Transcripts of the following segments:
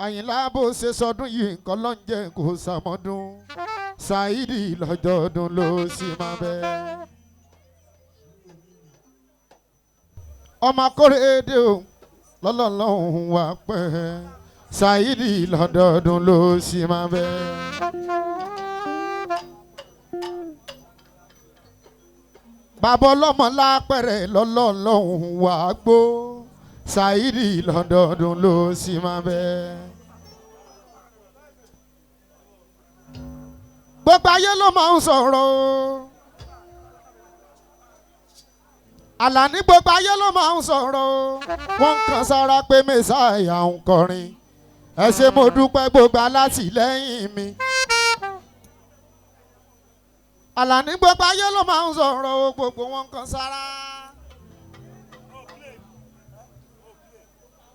Àyìnlá bó ṣe sọdún yìí nǹkan ló ń jẹ́ kó sàmọ́dún Saheed lọ́jọ́ ọdún ló sì máa bẹ́. ọmọ Kórédé o lọ́lọ́lọ́hún wà pẹ́ Saheed lọ́jọ́ ọdún ló sì máa bẹ́. bàbá ọlọ́mọ lápẹ̀rẹ̀ lọ́lọ́lọ́hún wà gbó Saheed lọ́jọ́ ọdún ló sì máa bẹ́. gbogbo ayé ló máa ń sọ̀rọ̀ Alani, gbogbo ayé ló máa ń sọ̀rọ̀ wọ́n kàn sára pé mẹ́sàáyà ń kọrin ẹ ṣé mo dúpẹ́ gbogbo alátìlẹ́yìn mi. Alani, gbogbo ayé ló máa ń sọ̀rọ̀ gbogbo wọn kàn sára.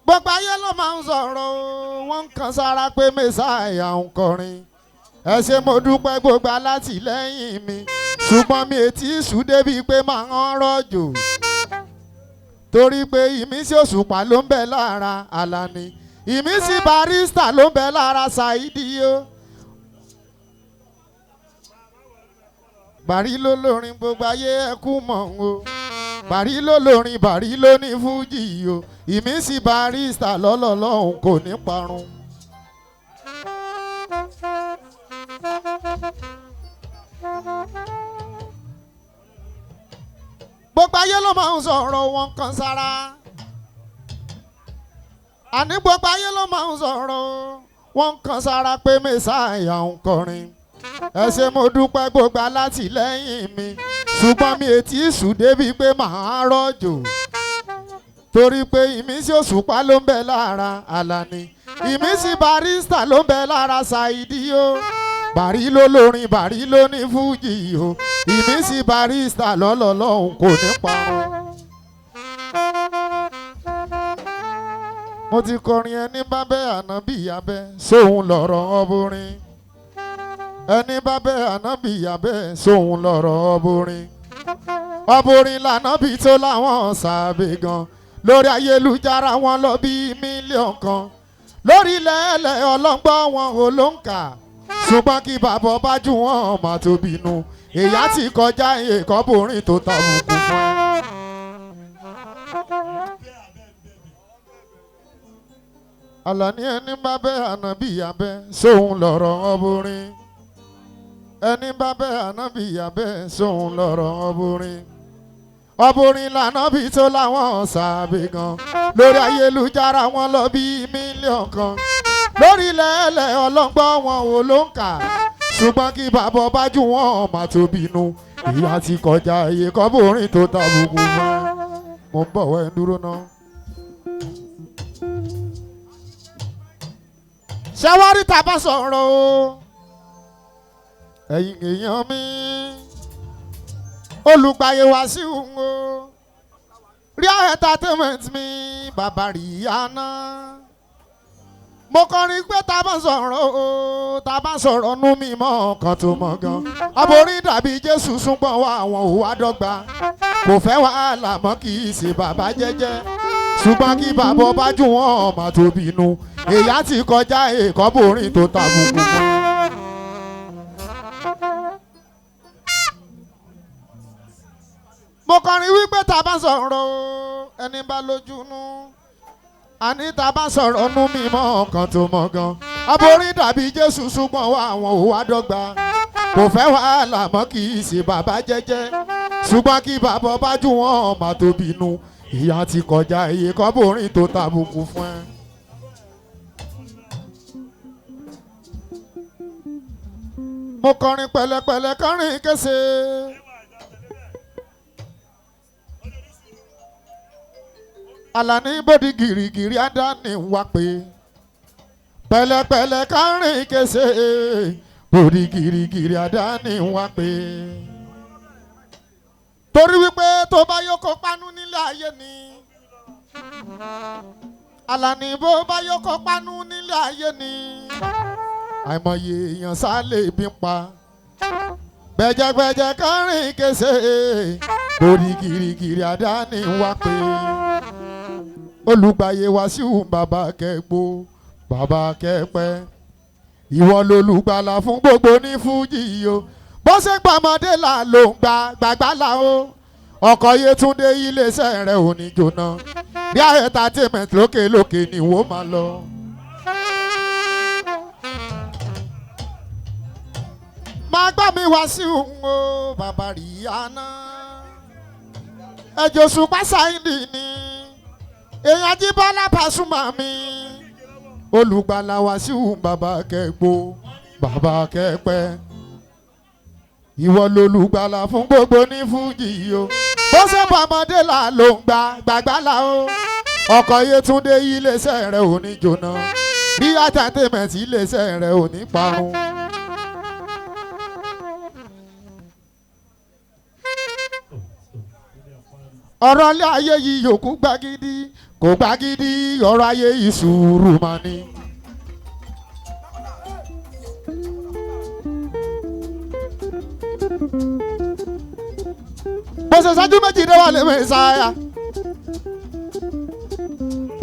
gbogbo ayé ló máa ń sọ̀rọ̀ wọ́n kàn sára pé mẹ́sàáyà ń kọrin ẹ ṣé mo dúpẹ́ gbogbo alátìlẹ́yìn mi ṣùgbọ́n mi ètí ìṣú débi pé máa ń rọ̀jò torí pé ìmísí Òṣùpá ló ń bẹ lára Alani, ìmísí Barrister ló ń bẹ lára Saheed o. Bàrí ló lórin gbogbo ayé ẹkú mọ̀ o, Bàrí ló lórin Bàrí ló ní fújì o, ìmísí Barrister lọ́lọ́lọ́hún kò ní parun. gbogbo ayé ló máa ń sọ̀rọ̀ wọn kan sára. àní gbogbo ayé ló máa ń sọ̀rọ̀ wọn kan sára pé mẹ́sàáyà ń kọrin ẹ ṣé mo dúpẹ́ gbogbo alátìlẹ́yìn mi ṣùgbọ́n mi ètí ìṣù débi pé màá rọ̀jò torí pé ìmísí Òṣùpá ló ń bẹ lára Alani, ìmísí Barrister ló ń bẹ lára Saheed o. Bàrí ló lórin Bàrí ló ní fújì o, ìmísí Barrister lọ́lọ́lọ́hún kò ní parun. mo ti kọrin ẹni bá bẹ́ ànábì abẹ́ sóhun lọ̀rọ̀ ọbùnrin, ẹni bá bẹ́ ànábì abẹ́ sóhun lọ̀rọ̀ ọbùnrin. ọbùnrin lànábì tó láwọn sàbẹ̀ gan lórí ayélujára wọn lọ bí mílíọ̀n kan lórí lẹ́lẹ̀ ọlọ́gbọ́n wọn ò ló ń kà ṣùgbọ́n kí bàbá bá jù wọ́n má tó bínú èyá ti kọjá ìkọ́bùnrin tó tàbùkù fún ẹ. Alani, ẹni bá bẹ́ ànábì abẹ́ sóhun lọ̀rọ̀ ọbùnrin, ẹni bá bẹ́ ànábì abẹ́ sóhun lọ̀rọ̀ ọbùnrin. ọbùnrin lànábì tó láwọn sàbẹ̀ gan lórí ayélujára wọn lọ bí mílíọ̀n kan lórí lẹ́lẹ̀ ọlọ́gbọ́n wọn ò ló ń kà ṣùgbọ́n kí bàbá bá jù wọ́n má tó bínú ìyá ti kọjá iye kọ́bùnrin tó tàbùkù mọ́. mo ń bọ̀ wẹ́ ń dúró náà. ṣàwárí tá a bá sọ̀rọ̀ o ẹ̀yin èèyàn mi olùgbàyè wá sí òun o Real Entertainment mi bàbá Rihanna. mo kọrin pé tá a bá sọ̀rọ̀ o tá a bá sọ̀rọ̀ nú mi mọ́ ọkàn tó mọ̀ gan. aborí dàbí Jésù súnpọ̀ wá àwọn òwà dọ́gba kò fẹ́ wàhálà mọ́ kì í ṣe bàbá jẹ́jẹ́ ṣùgbọ́n kí bàbá bá jù wọ́n má tó bínú èyá ti kọjá ìkọ́bùnrin tó tàbùkù fún. mo kọrin wípé tá a bá sọ̀rọ̀ o ẹni bá lójú nú àní tá a bá sọ̀rọ̀ nú mi mọ́ ọkàn tó mọ̀ gan. aborí dàbí Jésù ṣùgbọ́n wá àwọn òwà dọ́gba kò fẹ́ wàhálà mọ́ kì í ṣe bàbá jẹ́jẹ́ ṣùgbọ́n kí bàbá bá jù wọ́n má tó bínú ìyá ti kọjá iye kọ́bùnrin tó tàbùkù fún ẹ. mo kọrin pẹ̀lẹ́pẹ̀lẹ́ kọrin kése. Alani bòdì gìrìgìrì àdáni wá pé pẹ̀lẹ́pẹ̀lẹ́ kọrin kése bòdì gìrìgìrì àdáni wá pé. torí wípé tó bá yókò pánú nílé ayé ni Alani bó bá yọkọ pánú nílé ayé ni àìmọye èèyàn sálè bí ń pa gbẹjẹgbẹjẹ kárìn kése lórí girigiri àdáni wá pé olùgbàyè Wàsíù bàbá kẹgbó bàbá kẹpẹ ìwọ lolùgbàlà fún gbogbo ní fújì o bó ṣe gbàmọdé là ló ń gbàgbàlà o ọkọ̀ Yétúndé iléeṣẹ́ rẹ̀ ò ní jóná bí entertainment lókè lókè ni wọ́n máa lọ. máa gbá mi Wàsíù o bàbá Rihanna ẹjọ́ Òṣùpá Sáìdì ni èèyàn Jíbọ́lá Pasuma mi olùgbàlà Wàsíù bàbá kẹgbó bàbá kẹpẹ ìwọ lolùgbàlà fún gbogbo ní fújì o bó ṣe bọ́mọdé là ló ń gbàgbàlà o ọkọ̀ Yétúndé iléeṣẹ́ rẹ̀ ò ní jóná bí entertainment iléeṣẹ́ rẹ̀ ò ní parun. ọ̀rọ̀ ilé ayé yìí yòókù gbàgídí kò gbàgídí ọ̀rọ̀ ayé yìí sùúrù máa ní. bó ṣe ṣáájú méjì dé wà lé Mẹ́sáyà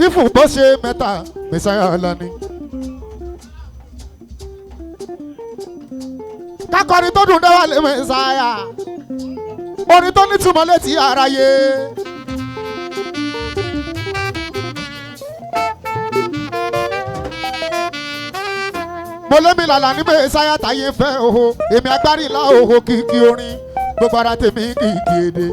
ìfún bó ṣe mẹ́ta Mẹ́sáyà Alani. kákọrin tó dùn dé wà lé Mẹ́sáyà orin tó nítumọ̀ létí aráyé. mo lémi làlà ní Mẹ́sáyà táyé fẹ́ oho èmi agbárí ńlá oho kìkì orin gbogbo ara tèmi kìkì èdè.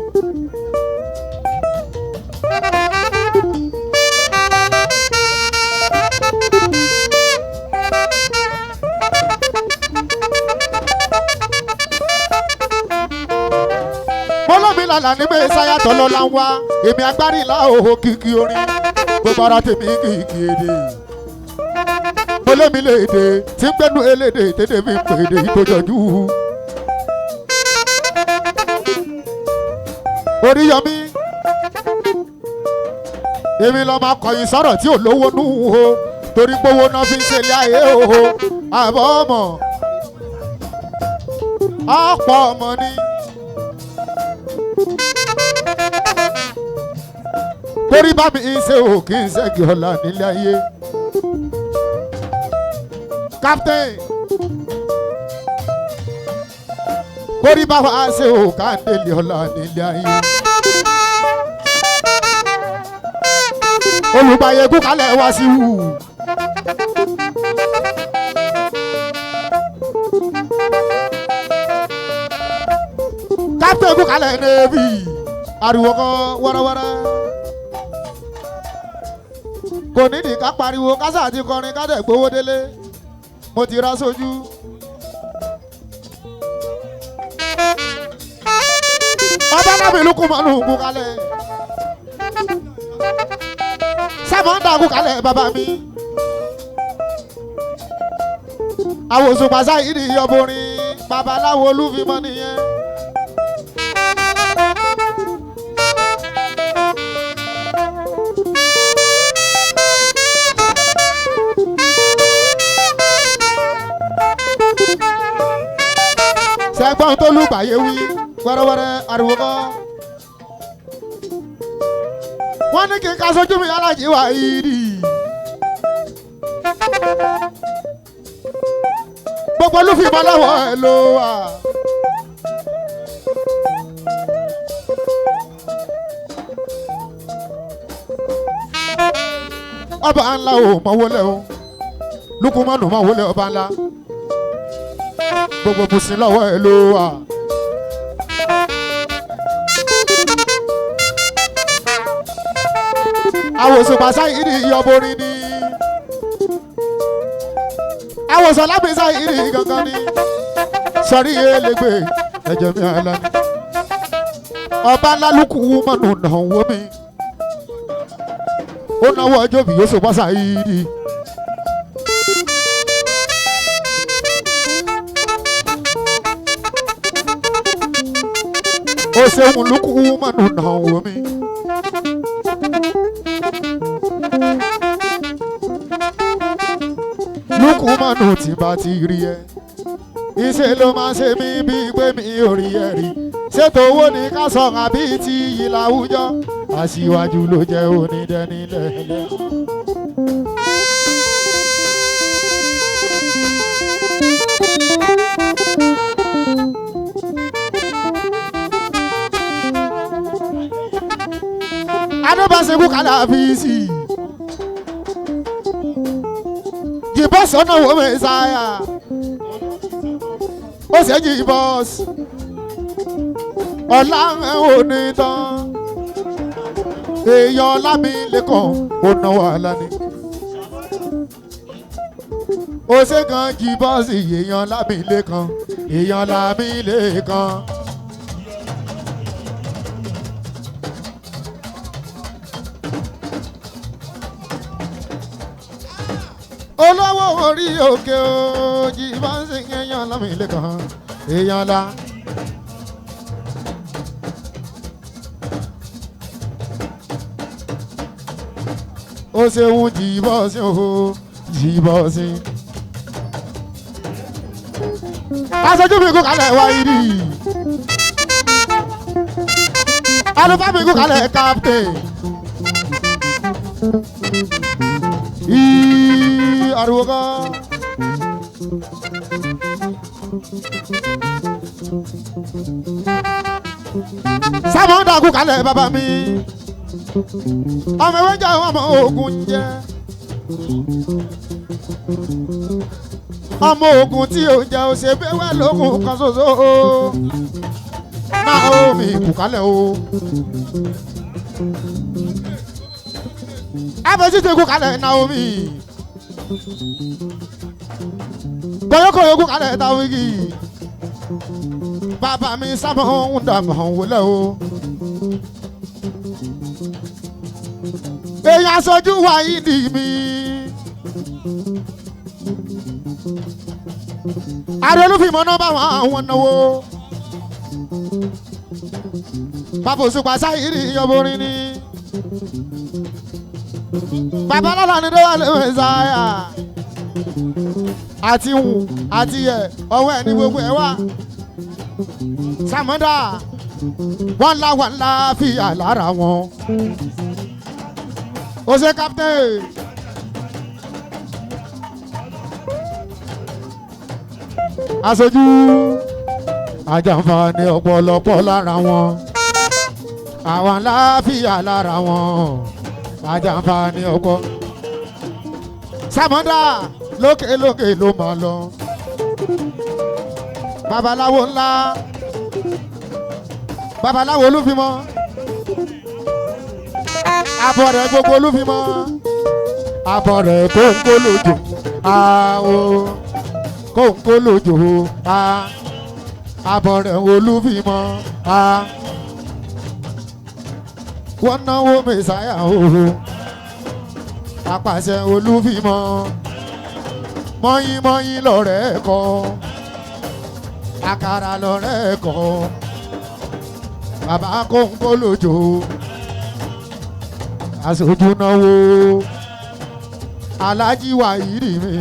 mo lémi làlà ní Mẹ́sáyà tọ́lọ́lá ń wá èmi agbárí ńlá oho kìkì orin gbogbo ara tèmi kìkì èdè. mo lémi léde tí ń gbẹ́nu eléde tètè mi ń pè èdè ìtòjọ́jú. Oríyọmí èmi lọ máa kọ̀yìn sọ̀rọ̀ tí ò lówó nú o torí gbówó náà fi ń ṣe ilé ayé o àbọ̀ ọmọ ọ̀pọ̀ ọmọ ni. torí bá mi ń ṣe o kì í ṣẹ́gi ọ̀la nílé ayé. Captain torí bá wa ṣe o ká délé ọ̀la nílé ayé. olùgbàyè kúkálẹ̀ Wàsíù. Captain kúkálẹ̀ Navy ariwo kan wẹ́rẹ́wẹ́rẹ́. kò nídìí ká pariwo kásá àti kọrin ká dẹ̀ gbowó délé mo ti ra sójú. ọba náà mi lukú mọ́ lù kú kalẹ̀ sábà ń dà kú kalẹ̀ bàbá mi. àwọn Òṣùpá Sáìdì ọbọrin babaláwo olúfimọ́ nìyẹn. sẹ́gbọ́n tó lùgbàyè wí wẹ́rẹ́wẹ́rẹ́ ariwo kọ́. wọ́n ní kí n ká sójú mi Aláàjì Wàhídì. gbogbo olúfimọ́ lọ́wọ́ ẹ̀ ló wà. ọba ńlá o mọ̀ wọlé o Lukumanu mọ̀ wọlé ọba ńlá. gbogbo bùsìn lọ́wọ́ ẹ̀ ló wà. àwọn Òṣùpá Sáìdì ọbọrin ni àwọn Sọlábí Sáìdì gangan ni sọrí elégbè ẹ̀jẹ̀ mi Alani. ọba ńlá Lukumanu náà wó mi ó náwó ọjọ́ bí Òṣùpá Sáìdì. ó ṣeun Lukumanu náà wò mí. Lukumanu tí bá ti rí ẹ ìṣe ló máa ṣe mí bíi pé mi ò rí ẹ rí ṣètò owó ní ká sọ àbí ti yìí láwùjọ aṣíwájú ló jẹ́ onídẹ́nilẹ́lẹ́. adébáṣekú kàdáfíìsì jìbọ́sì ọ̀nà wo mẹ́sàáyà ó ṣe jìbọ́sì ọ̀la ò ní tán èèyàn lámìlẹ́kàn ó náwó Alani ó ṣe kan jìbọ́sì èèyàn lámìlẹ́kàn èèyàn lámìlẹ́kàn. olówó orí òkè òjì bá ń sìn èèyàn lámìlẹ́kàn èèyàn la. ó ṣeun jìbọ́sí o jìbọ́sí. aṣojú mi kú kalẹ̀ wá ìrì alùpàá mi kú kalẹ̀ captain. ariwo kan. sábọ̀dà kú kalẹ̀ bàbá mi ọmọ ewé jẹ́ ọmọ ogun jẹ́ ọmọ ogun tí ò jẹ́ ò ṣe bẹ́wẹ́ lókun kan ṣoṣo náà omi kú kalẹ̀ o abẹ́sí ti kú kalẹ̀ Naomi gbọ́yọ́kọ̀ kú kalẹ̀ Tawigi bàbá mi sábà ń dàgbà wọlé o. èèyàn aṣojú wa ìdí mi àrẹ̀lúfìmọ̀ náà bá wọn náwó bàbá Òṣùpá Saheed yọborin ni bàbá lọ́la ni dọ́wà lè mẹ́sàáyà àti wù àti yẹ ọwọ́ ẹ̀ ní gbogbo ẹ̀ wá sàmọ́dà wọ́n ńlá fìyà lára wọn. ó ṣe captain aṣojú àjàǹfààní ọ̀pọ̀lọpọ̀ lára wọn àwọn láfíà lára wọn àjàǹfààní ọ̀pọ̀ sàmọ́dà lókè lókè ló máa lọ babaláwo ńlá babaláwo olúfimọ́ abọ́ rẹ̀ gbogbo olúfimọ́ abọ́ rẹ̀ kóńkó lójó àwò kóńkó lójó abọ́ rẹ̀ olúfimọ́ wọ́n náwó mẹ́sàáyà òhò apàṣẹ olúfimọ́ mọ́yìn mọ́yìn lọ́rẹ́ kọ́ àkàrà lọ́rẹ́ kọ́ bàbá kóńkó lójó aṣojú náwó Aláàjì Wàhídì mi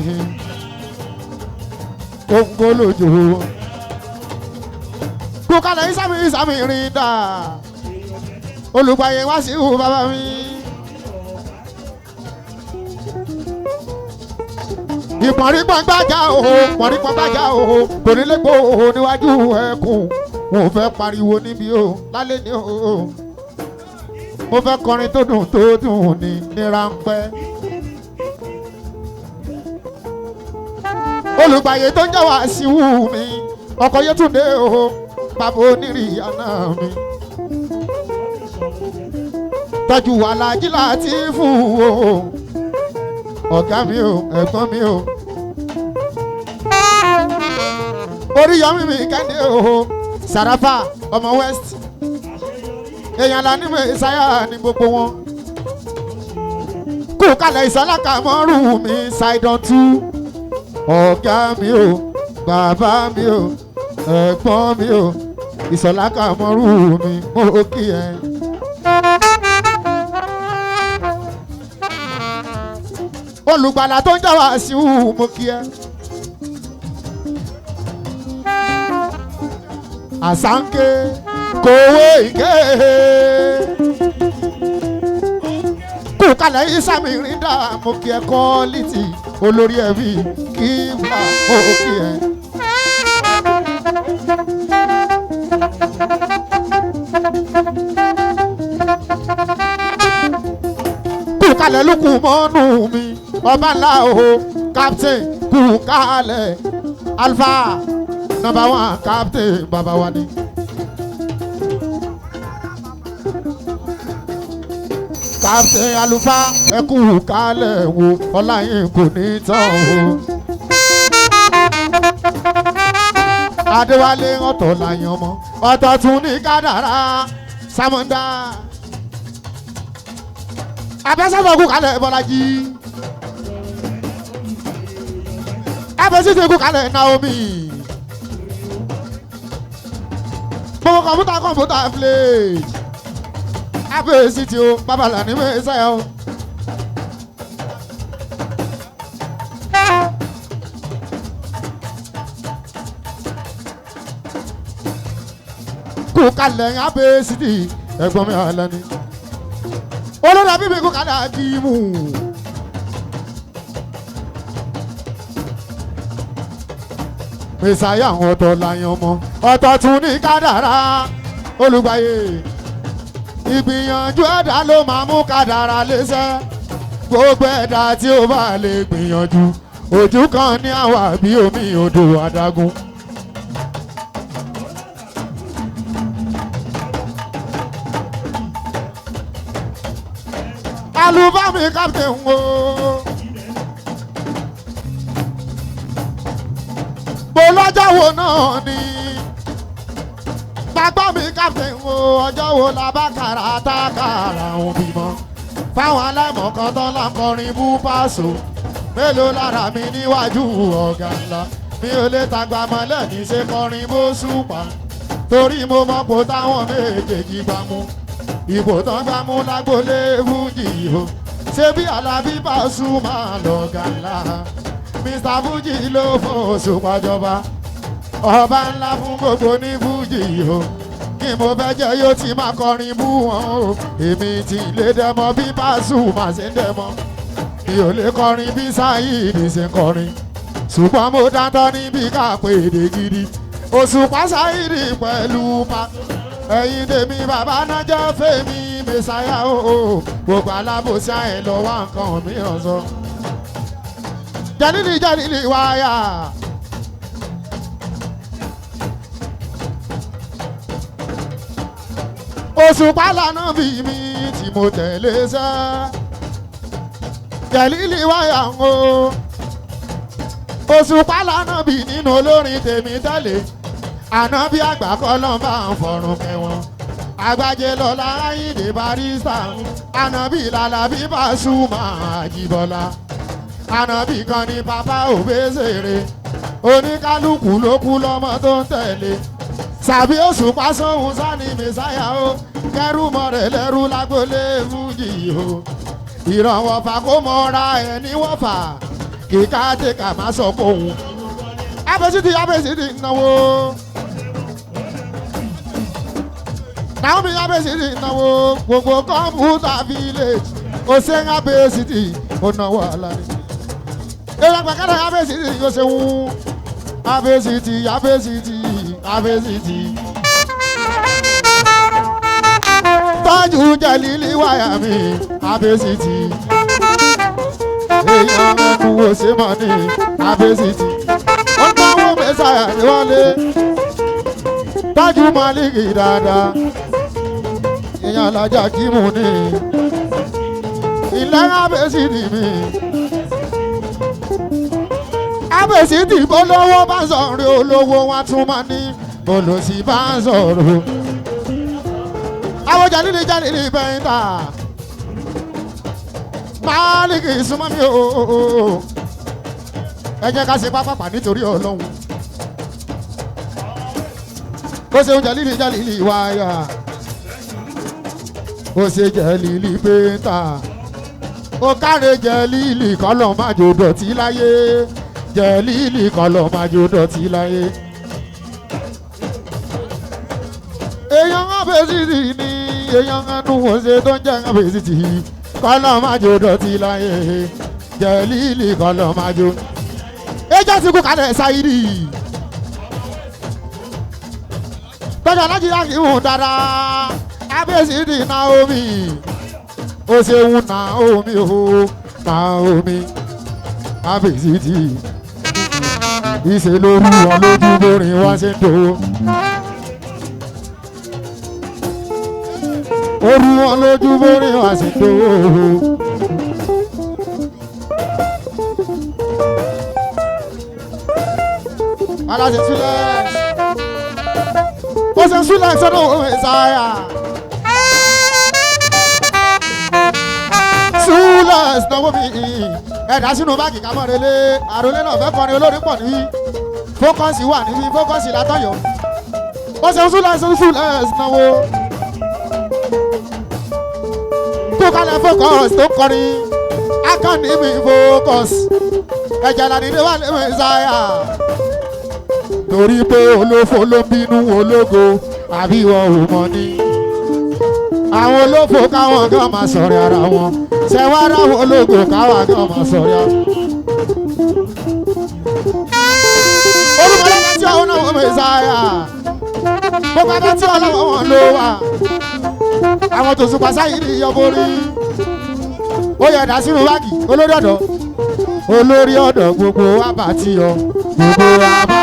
kóńkó lójó kó kalẹ̀ ìsàmì rìn dà olùgbàyè wá sí ìhù bàbá mi. ìpọ̀nrípọ̀n gbájà òhò pọ̀nrípọ̀n gbájà òhò torílẹ̀gbò òhò níwájú ẹkùn wọn ò fẹ́ pariwo níbi o lálẹ́ ní o mo fẹ́ kọrin tó dùn ní ráńpẹ́. olùgbàyè tó ń jẹ́ wá sí wù mí ọkọ̀ Yétúndé o bàbá onírìyànà mi tọ́jú Aláàjì Látìfù o ọ̀gá mi o ẹ̀gbọ́n mi o Oríyọmí mi Kẹ́ndé o Sàràfà ọmọ West èèyàn là ní Mẹ́sàáyà ní gbogbo wọn kó kalẹ̀ Ìsọ̀lákà mọ́rù mi ṣàìdán tú ọ̀gá mi o bàbá mi o ẹ̀gbọ́n mi o Ìsọ̀lákà mọ́rù mi mo kí ẹ. olùgbàlà tó ń jà wá sí wù mo kí ẹ. àsánkè kòwé ìké kù kalẹ̀ ìsàmì rìndà mo kí ẹ kọ́lítì olórí ẹbí kí bá mo kí ẹ. kù kalẹ̀ ló kù mọ́nú mi ọba ńlá o captain kù kalẹ̀ alpha number one captain baba wa ni. captain alufa ẹ kú kalẹ̀ wo ọlá yín kò ní tán o. adéwálé ọ̀tọ̀ làyàn mọ́ ọ̀tọ̀ tún ní kádàrá sámọ́ndà. abẹ́sẹ̀fọ̀ kú kalẹ̀ bọ́lájí. abẹ́sẹ̀fọ̀ kú kalẹ̀ naomi. gbogbo kọ̀mpútà flage. abẹ́sẹ̀tì o babalà ní mẹ́sàáyà o. kú kalẹ̀ abẹ́sẹ̀tì ẹ̀gbọ́n mi Alani. olórí abíbi kú kalẹ̀ akíìmù. mẹ́sàáyà àwọn ọ̀tọ̀ làyàn mọ́ ọ̀tọ̀ tún ní kádàrá olùgbàyè. ìgbìyànjú ẹ̀dá ló máa mú kádàrá léṣẹ́. gbogbo ẹ̀dá tí ó bá lè gbìyànjú ojú kan ní àwà bí omi odò adágún. alubami captain wo. mo lọ́jọ́ wo náà ni. gbàgbọ́ mi captain wo ọjọ́ wo la bá kàrà tá kàrà òun bímọ. fáwọn aláìmọ̀kan tán lákọrin bú pàṣọ. mélòó lára mi níwájú ọ̀gá ńlá. mi ò lè tagbà mọ́lẹ̀ ní ṣe kọrin bó ṣùpá. torí mo mọ̀ pé táwọn méjèèjì gbà mú. ìbò tán gbà mú lágbólé fújì o. ṣé bí Alábí Pasuma lọ̀gá ńlá. Mr. Fuji ló fún Òṣùpá jọba. ọba ńlá fún gbogbo ní fújì o. kí mo fẹ́ jẹ́ yóò ti máa kọrin bú wọn o. èmi ti lè dẹmọ bí Pasuma ṣe ń dẹmọ. mi ò lè kọrin bí Saheed ṣe ń kọrin. ṣùgbọ́n mo dáńtọ́ níbi ká pé èdè gidi. Òṣùpá Saheed pẹ̀lú pa. ẹ̀yin tèmi bàbá náà jẹ́ fèmí mẹ́sàáyà o. gbogbo alábòsí ẹ̀ lọ wá nǹkan mìíràn sọ. jẹ́lílì wáyà. Òṣùpá lànà bí mi tí mo tẹ̀lé sẹ́. jẹ́lílì wáyà o. Òṣùpá lànà bí nínú olórin tèmi tẹ́lẹ̀. ànábì àgbà kọ́ ló ń bá ń fọ̀rùn kẹwọn. àgbàjẹ lọ́la Àyìndé Barrister. ànábì l'Alábí Pasuma Àjíbọ́lá. ànábì kan ní bàbá Òbésèré. oníkálukú ló kú lọ́mọ tó ń tẹ̀lé. sàbí Òṣùpá sóhun sani mẹ́sàáyà o. kẹrù mọ́ rẹ̀ lẹ́rú lágbólé fújì o. ìrànwọ́ fà kó mọ́ra ẹ̀ níwọ̀fà. kíkà tẹ̀ka má sọ kóhun. abẹ́sídì náwó. Naomi abẹ́sídì náwó. gbogbo kọ́mpútà village. ó ṣe ń abẹ́sídì ó náwó Alani. èèyàn àgbàkadà abẹ́sídì ó ṣe ń abẹ́sídì. tọ́jú jẹ́lílì wáyà mi abẹ́sídì. èèyàn ẹnu wo ṣe mọ̀ ní abẹ́sídì. wọ́n táwọn mẹ́sàáyà ni wọ́n lé. tájú Málíkì dáadáa. èèyàn alájà kí mú ní. ilẹ̀ abẹ́sídì mi. abẹ́sídì olówó bá sọ̀rọ̀ olówó wọn tún máa ní. olòṣì bá sọ̀rọ̀. àwọn jẹ́lílì bẹ́ńtà. Málíkì súnmọ́ mi o. ẹ jẹ́ ká ṣe pápápá nítorí Ọlọ́run. ó ṣe jẹ́lílì wáyà. ó ṣe jẹ́lílì bẹ́ńtà. ó káre Jẹ̀lílì kọ́lọ̀ máa jò dọ̀tí láyé Jẹ̀lílì kọ́lọ̀ máa jò dọ̀tí láyé. èèyàn abẹ́sìtì ni èèyàn ẹnu òṣè tó ń jẹ́ abẹ́sìtì kọ́lọ̀ máa jò dọ̀tí láyé Jẹ̀lílì kọ́lọ̀ máa jò. ẹjọ́ ti kú kalẹ̀ Saheed tọ́jà nàìjíríà kì í hùn dáadáa abẹ́sìtì Naomi ó ṣeun Naomi o Naomi abẹ́sìtì ìṣe lórí wọn lójú bórin wá ṣe ń dò orí wọn lójú bórin wá ṣe ń dò. aláṣẹ sílẹ̀ ó ṣe sílẹ̀ sọ́dọ̀ òun ìsáyà. Súlẹ̀s náwó mi ẹ̀dá sínú báàgì kámọ́rẹ́lé àròlé náà fẹ́ kọrin olórí pọ̀ níbí fókọ́sì wà níbí fókọ́sì látọ̀yọ́ ó ṣe Súlẹ̀s náwó tó kalẹ̀ fókọ́sì tó kọrin akọni mi fókọ́sì ẹ̀jẹ̀ làdídé wà lẹ́wọ̀n ìsáyà torí pé olófo ló ń bínú ológo àbí wọn ò mọ ní àwọn olófo káwọn gan máa sọ̀rọ̀ ara wọn ṣẹ̀wárà àwọn ológo káwọn gan máa sọ̀rọ̀ ara. olùmọ̀lẹ́ka tí àwọn náà wọ́n mọ̀ ìsáyà gbogbo abẹ́ tí ọlọ́wọ́ wọn ló wà àwọn tó Òṣùpá Saheed yọborí ó yẹ dá sínú báàgì olórí ọ̀dọ́ gbogbo abàtì ọ gbogbo abá.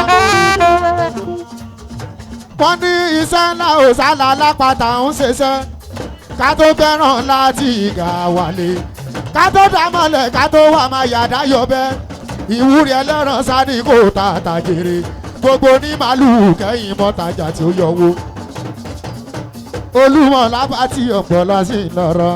wọ́n ní iṣẹ́ ńlá òsàlà lápáta ń ṣiṣẹ́ ká tó fẹ́ràn láti ìgà wálé ká tó dámọ̀lẹ̀ ká tó wà máa yàdá yọbẹ́ ìwúrí ẹlẹ́ran sáré kò tààtà jèrè gbogbo ní màlúù kẹ́yìn mọ́tajà tí ó yọwó olúmọ̀ lábàtì ọ̀pọ̀ lọ sí ìlọrọ.